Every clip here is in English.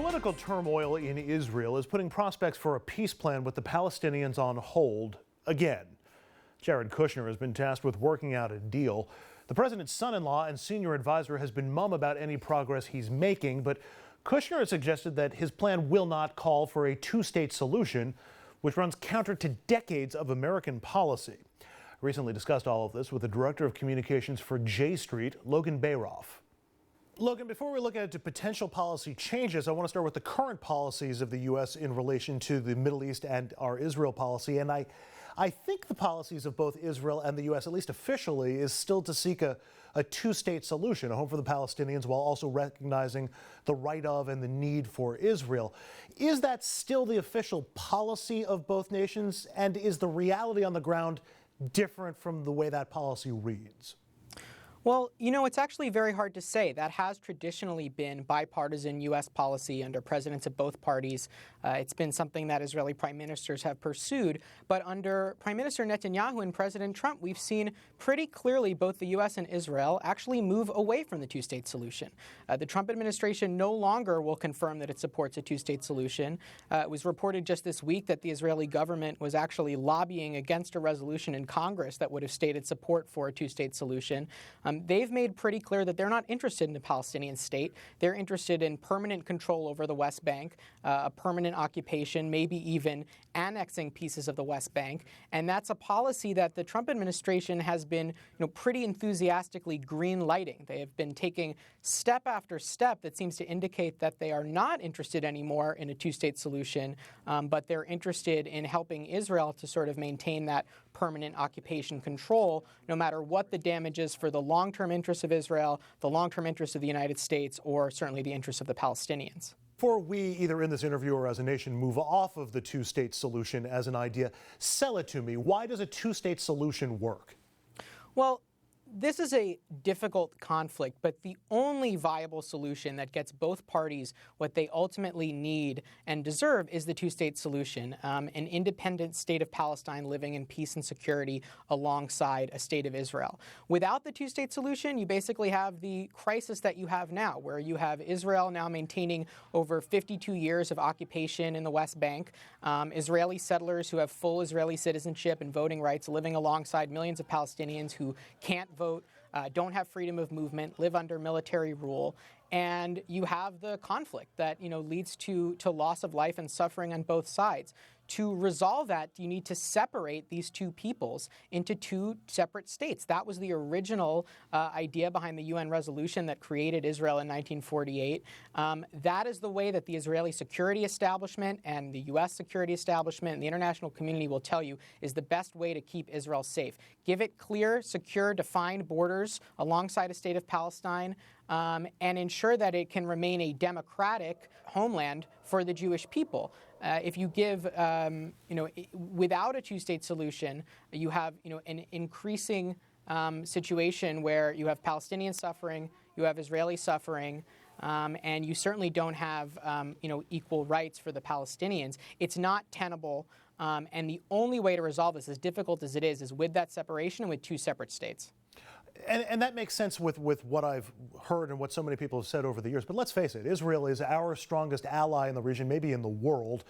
Political turmoil in Israel is putting prospects for a peace plan with the Palestinians on hold again. Jared Kushner has been tasked with working out a deal. The president's son-in-law and senior advisor has been mum about any progress he's making, but Kushner has suggested that his plan will not call for a two-state solution, which runs counter to decades of American policy. I recently discussed all of this with the director of communications for J Street, Logan Bayroff. Logan, before we look at potential policy changes, I want to start with the current policies of the U.S. in relation to the Middle East and our Israel policy. And I think the policies of both Israel and the U.S., at least officially, is still to seek a two-state solution, a home for the Palestinians, while also recognizing the right of and the need for Israel. Is that still the official policy of both nations? And is the reality on the ground different from the way that policy reads? Well, it's actually very hard to say. That has traditionally been bipartisan U.S. policy under presidents of both parties. It's been something that Israeli prime ministers have pursued. But under Prime Minister Netanyahu and President Trump, we've seen pretty clearly both the U.S. and Israel actually move away from the two-state solution. The Trump administration no longer will confirm that it supports a two-state solution. It was reported just this week that the Israeli government was actually lobbying against a resolution in Congress that would have stated support for a two-state solution. They've made pretty clear that they're not interested in a Palestinian state. They're interested in permanent control over the West Bank, a permanent occupation, maybe even annexing pieces of the West Bank. And that's a policy that the Trump administration has been pretty enthusiastically green-lighting. They have been taking step after step that seems to indicate that they are not interested anymore in a two-state solution, but they're interested in helping Israel to sort of maintain that permanent occupation control, no matter what the damage is for the long-term interests of Israel, the long-term interests of the United States, or certainly the interests of the Palestinians. Before we, either in this interview or as a nation, move off of the two-state solution as an idea, sell it to me. Why does a two-state solution work? Well, this is a difficult conflict, but the only viable solution that gets both parties what they ultimately need and deserve is the two-state solution, an independent state of Palestine living in peace and security alongside a state of Israel. Without the two-state solution, you basically have the crisis that you have now, where you have Israel now maintaining over 52 years of occupation in the West Bank, Israeli settlers who have full Israeli citizenship and voting rights living alongside millions of Palestinians who can't vote, don't have freedom of movement, live under military rule, and you have the conflict that leads to loss of life and suffering on both sides. To resolve that, you need to separate these two peoples into two separate states. That was the original idea behind the UN resolution that created Israel in 1948. That is the way that the Israeli security establishment and the U.S. security establishment and the international community will tell you is the best way to keep Israel safe. Give it clear, secure, defined borders alongside a state of Palestine, and ensure that it can remain a democratic homeland for the Jewish people. If you give, without a two-state solution, you have, an increasing situation where you have Palestinian suffering, you have Israeli suffering, and you certainly don't have, equal rights for the Palestinians. It's not tenable, and the only way to resolve this, as difficult as it is with that separation and with two separate states. And that makes sense with what I've heard and what so many people have said over the years. But let's face it, Israel is our strongest ally in the region, maybe in the world.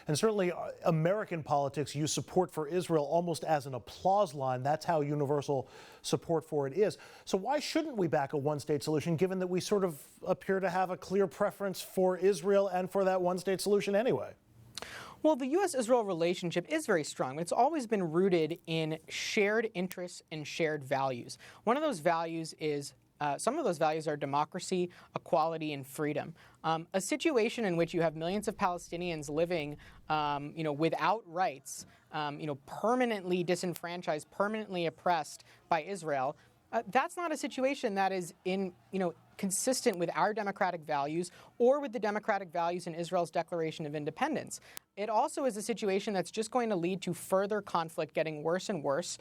And certainly American politics use support for Israel almost as an applause line. That's how universal support for it is. So why shouldn't we back a one-state solution, given that we sort of appear to have a clear preference for Israel and for that one-state solution anyway? Well, the U.S.-Israel relationship is very strong. It's always been rooted in shared interests and shared values. One of those values is some of those values are democracy, equality, and freedom. A situation in which you have millions of Palestinians living, without rights, permanently disenfranchised, permanently oppressed by Israel. That's not a situation that is consistent with our democratic values or with the democratic values in Israel's Declaration of Independence. It also is a situation that's just going to lead to further conflict getting worse and worse,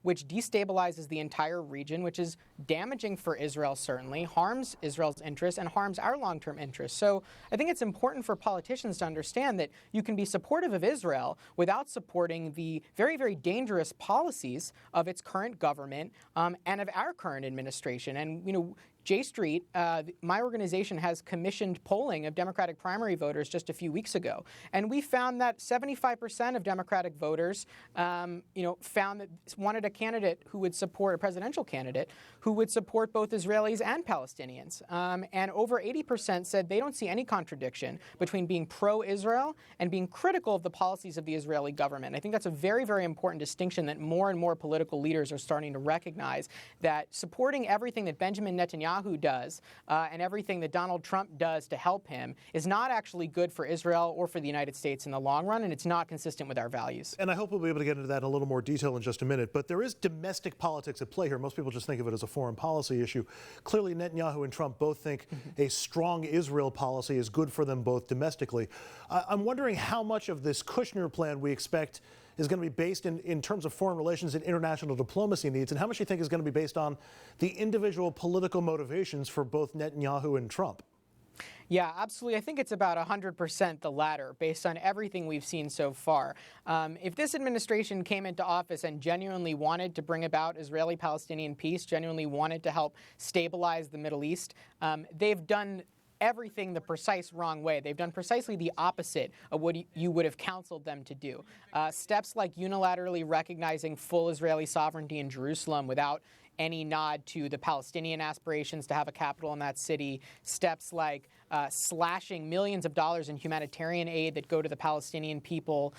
which destabilizes the entire region, which is damaging for Israel, certainly, harms Israel's interests, and harms our long-term interests. So I think it's important for politicians to understand that you can be supportive of Israel without supporting the very, very dangerous policies of its current government and of our current administration. And, J Street, my organization, has commissioned polling of Democratic primary voters just a few weeks ago, and we found that 75% of Democratic voters, found that wanted a candidate who would support a presidential candidate who would support both Israelis and Palestinians, and over 80% said they don't see any contradiction between being pro-Israel and being critical of the policies of the Israeli government. I think that's a very, very important distinction that more and more political leaders are starting to recognize, that supporting everything that Benjamin Netanyahu does and everything that Donald Trump does to help him is not actually good for Israel or for the United States in the long run, and it's not consistent with our values. And I hope we'll be able to get into that in a little more detail in just a minute. But there is domestic politics at play here. Most people just think of it as a foreign policy issue. Clearly, Netanyahu and Trump both think a strong Israel policy is good for them both domestically. I'm wondering how much of this Kushner plan we expect is going to be based in terms of foreign relations and international diplomacy needs, and how much you think is going to be based on the individual political motivations for both Netanyahu and Trump. Yeah, absolutely. I think it's about 100% the latter, based on everything we've seen so far. If this administration came into office and genuinely wanted to bring about Israeli-Palestinian peace, genuinely wanted to help stabilize the Middle East, they've done everything the precise wrong way. They've done precisely the opposite of what you would have counseled them to do. Steps like unilaterally recognizing full Israeli sovereignty in Jerusalem without any nod to the Palestinian aspirations to have a capital in that city, steps like slashing millions of dollars in humanitarian aid that go to the Palestinian people,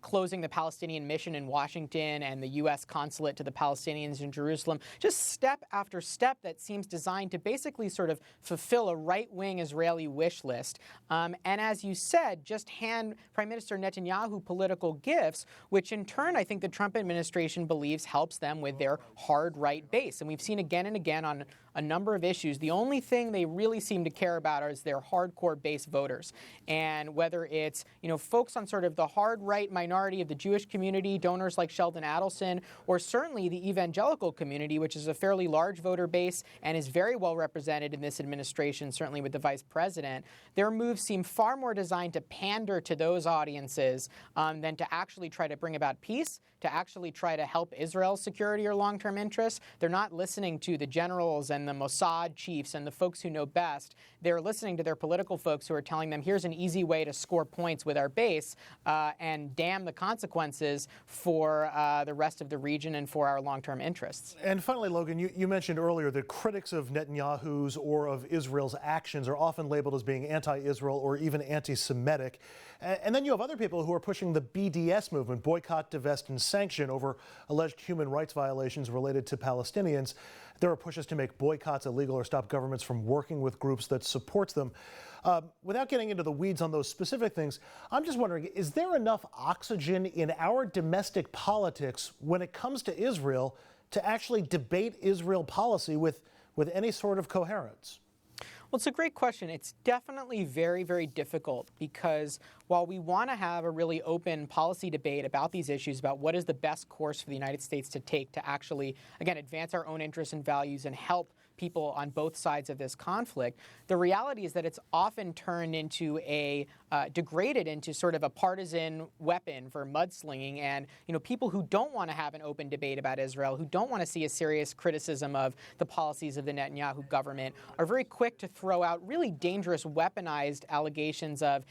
closing the Palestinian mission in Washington and the U.S. consulate to the Palestinians in Jerusalem. Just step after step that seems designed to basically sort of fulfill a right-wing Israeli wish list. And as you said, just hand Prime Minister Netanyahu political gifts, which in turn I think the Trump administration believes helps them with their hard right base. And we've seen again and again on a number of issues, the only thing they really seem to care about is their hardcore base voters. And whether it's, folks on sort of the hard right minority of the Jewish community, donors like Sheldon Adelson, or certainly the evangelical community, which is a fairly large voter base and is very well represented in this administration, certainly with the vice president, their moves seem far more designed to pander to those audiences than to actually try to bring about peace, to actually try to help Israel's security or long-term interests. They're not listening to the generals and the Mossad chiefs and the folks who know best. They're listening to their political folks who are telling them, here's an easy way to score points with our base and damn the consequences for the rest of the region and for our long-term interests. And finally, Logan, you mentioned earlier that critics of Netanyahu's or of Israel's actions are often labeled as being anti-Israel or even anti-Semitic. And then you have other people who are pushing the BDS movement, boycott, divest, and sanction, over alleged human rights violations related to Palestinians. There are pushes to make boycotts illegal or stop governments from working with groups that support them. Without getting into the weeds on those specific things, I'm just wondering, is there enough oxygen in our domestic politics when it comes to Israel to actually debate Israel policy with any sort of coherence? Well, it's a great question. It's definitely very, very difficult because while we want to have a really open policy debate about these issues, about what is the best course for the United States to take to actually, again, advance our own interests and values and help people on both sides of this conflict, the reality is that it's often turned into degraded into sort of a partisan weapon for mudslinging. And, people who don't want to have an open debate about Israel, who don't want to see a serious criticism of the policies of the Netanyahu government, are very quick to throw out really dangerous weaponized allegations of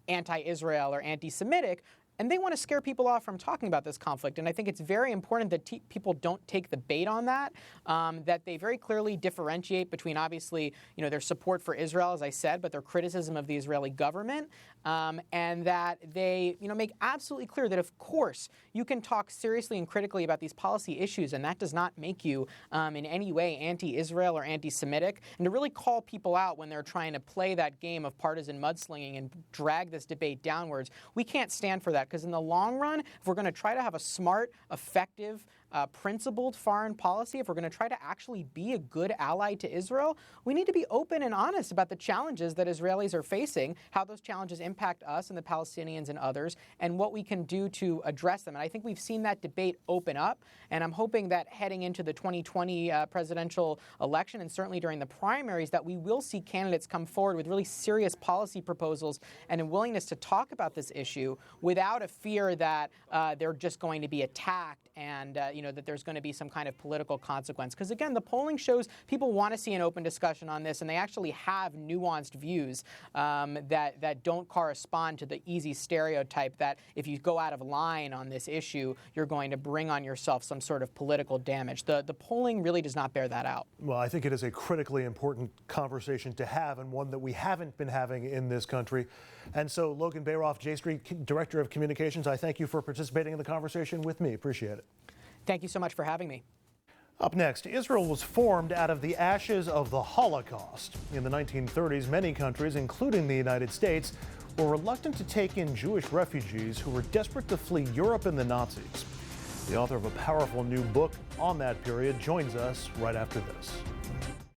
anti-Israel or anti-Semitic. And they want to scare people off from talking about this conflict. And I think it's very important that people don't take the bait on that, that they very clearly differentiate between, obviously, their support for Israel, as I said, but their criticism of the Israeli government, and that they, make absolutely clear that, of course, you can talk seriously and critically about these policy issues, and that does not make you in any way anti-Israel or anti-Semitic, and to really call people out when they're trying to play that game of partisan mudslinging and drag this debate downwards. We can't stand for that. Because in the long run, if we're going to try to have a smart, effective, principled foreign policy, if we're going to try to actually be a good ally to Israel, we need to be open and honest about the challenges that Israelis are facing, how those challenges impact us and the Palestinians and others, and what we can do to address them. And I think we've seen that debate open up, and I'm hoping that heading into the 2020 presidential election, and certainly during the primaries, that we will see candidates come forward with really serious policy proposals and a willingness to talk about this issue without a fear that they're just going to be attacked and that there's going to be some kind of political consequence. Because again, the polling shows people want to see an open discussion on this, and they actually have nuanced views that don't correspond to the easy stereotype that if you go out of line on this issue, you're going to bring on yourself some sort of political damage. The polling really does not bear that out. Well, I think it is a critically important conversation to have, and one that we haven't been having in this country. And so, Logan Bayroff, J Street Director of Communications, I thank you for participating in the conversation with me. Appreciate it. Thank you so much for having me. Up next, Israel was formed out of the ashes of the Holocaust. In the 1930s, many countries, including the United States, were reluctant to take in Jewish refugees who were desperate to flee Europe and the Nazis. The author of a powerful new book on that period joins us right after this.